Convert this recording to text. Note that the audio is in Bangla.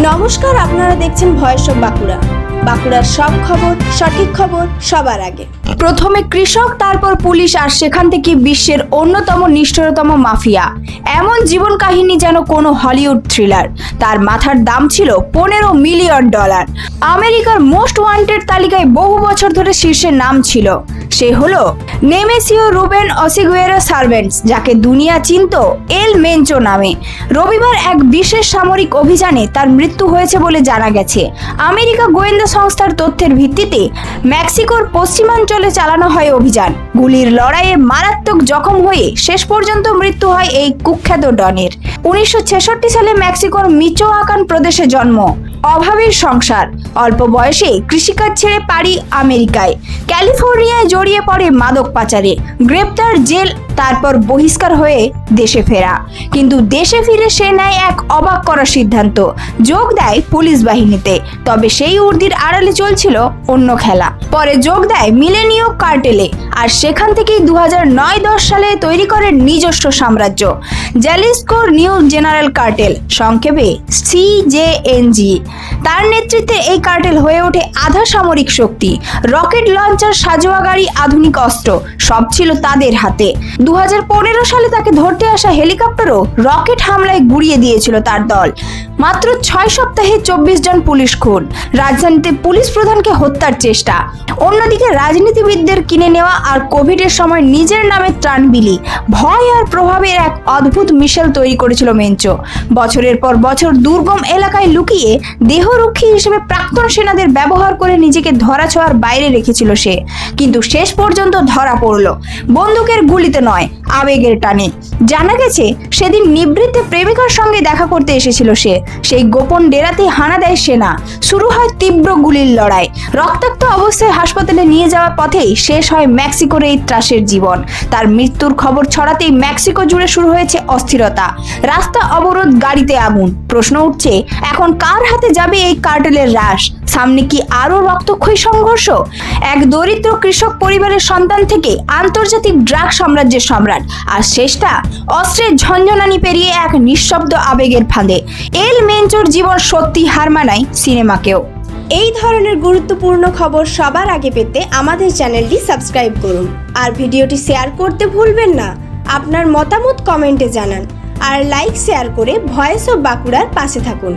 নমস্কার, আপনারা দেখছেন ভয়েস অফ বাঁকুড়া। বাঁকুড়ার সব খবর, সঠিক খবর সবার আগে। প্রথমে কৃষক, তারপর পুলিশ, আর সেখান থেকে বিশ্বের অন্যতম নিষ্ঠুরতম মাফিয়া। এমন জীবন কাহিনী যেন কোনো হলিউড থ্রিলার। তার মাথার দাম ছিল $15 মিলিয়ন। আমেরিকার মোস্ট ওয়ান্টেড তালিকায় বহু বছর ধরে শীর্ষে নাম ছিল। সে হলো নেমেসিও রুবেন অসিগুয়েরো সার্ভেন্টস, যাকে দুনিয়া চিনত এল মেনচো নামে। রবিবার এক বিশেষ সামরিক অভিযানে তার মৃত্যু হয়েছে বলে জানা গেছে। আমেরিকা গোয়েন্দা সংস্থার তথ্যের ভিত্তিতে মেক্সিকোর পশ্চিমাঞ্চলে চালানো হয় অভিযান। গুলির লড়াইয়ে মারাত্মক জখম হয়ে শেষ পর্যন্ত মৃত্যু হয় এই কুখ্যাত ডনের। 1966 সালে মেক্সিকোর মিচোয়াকান প্রদেশে জন্ম। অভাবের সংসার, অল্প বয়সে কৃষিকাজ ছেড়ে পাড়ি আমেরিকায়। ক্যালিফোর্নিয়ায় জড়িয়ে পড়ে মাদক পাচারে, গ্রেপ্তার, জেল, তারপর বহিষ্কার হয়ে দেশে ফেরা। কিন্তু দেশে ফিরে সে নেয় এক অবাক করা সিদ্ধান্ত, যোগ দেয় পুলিশ বাহিনীতে। তবে সেই উর্দির আড়ালে চলছিল অন্য খেলা। পরে যোগ দেয় মিলেনিয়ো কার্টেলে, আর সেখান থেকেই 2009-10 সালে তৈরি করে নিজস্ব সাম্রাজ্য, জ্যালিস্কো নিউ জেনারেল কার্টেল, সংক্ষেপে CJNG। তার নেতৃত্বে এই কার্টেল হয়ে ওঠে আধা সামরিক শক্তি। রকেট লঞ্চার, সাজোয়া গাড়ি, আধুনিক অস্ত্র সব ছিল তাদের হাতে। 2015 সালে তাকে ধরতে আসা হেলিকপ্টারও রকেট হামলায় গুড়িয়ে দিয়েছিল তার দল। মাত্র 6 সপ্তাহে 24 জন পুলিশ খুন, রাজধানীতে পুলিশ প্রধানকে হত্যার চেষ্টা। অন্যদিকে রাজনীতিবিদদের কিনে নেওয়া আর কোভিডের সময় নিজের নামে ত্রাণ বিলি, ভয় আর প্রভাবের এক অদ্ভুত মিশেল তৈরি করেছিল মেনচো। বছরের পর বছর দুর্গম এলাকায় লুকিয়ে দেহরক্ষী হিসেবে প্রাক্তন সেনাদের ব্যবহার করে নিজেকে ধরাছোঁয়ার বাইরে রেখেছিল সে। কিন্তু শেষ পর্যন্ত ধরা পড়ল, বন্দুকের গুলিতে নয়, আবেগের টানে। জানা গেছে সেদিন নিবৃত্তে প্রেমিকার সঙ্গে দেখা করতে এসেছিল সে। সেই গোপন ডেরাতে হানা দেয় সেনা। শুরু হয় তীব্র গুলির লড়াই। রক্তাক্ত অবস্থায় হাসপাতালে নিয়ে যাওয়ার পথেই শেষ হয় মেক্সিকোর এই ত্রাসের জীবন। তার মৃত্যুর খবর ছড়াতেই মেক্সিকো জুড়ে শুরু হয়েছে অস্থিরতা, রাস্তা অবরোধ, গাড়িতে আগুন। প্রশ্ন উঠছে, এখন কার হাতে যাবে এই কার্টেলের রাশ? সামনে কি আরো রক্তক্ষয়ী সংঘর্ষ? এক দরিদ্র কৃষক পরিবারের সন্তান থেকে আন্তর্জাতিক ড্রাগ সাম্রাজ্যের সম্রাট, আর শেষটা অস্ত্রের ঝঞ্ঝনানি পেরিয়ে এক নিঃশব্দ আবেগের ফাঁদে। এল মেনচোর জীবন সত্যি হার মানায় সিনেমাকেও। এই ধরনের গুরুত্বপূর্ণ খবর সবার আগে পেতে আমাদের চ্যানেলটি সাবস্ক্রাইব করুন, আর ভিডিওটি শেয়ার করতে ভুলবেন না। আপনার মতামত কমেন্টে জানান, আর লাইক শেয়ার করে ভয়েস অফ বাঁকুড়ার পাশে থাকুন।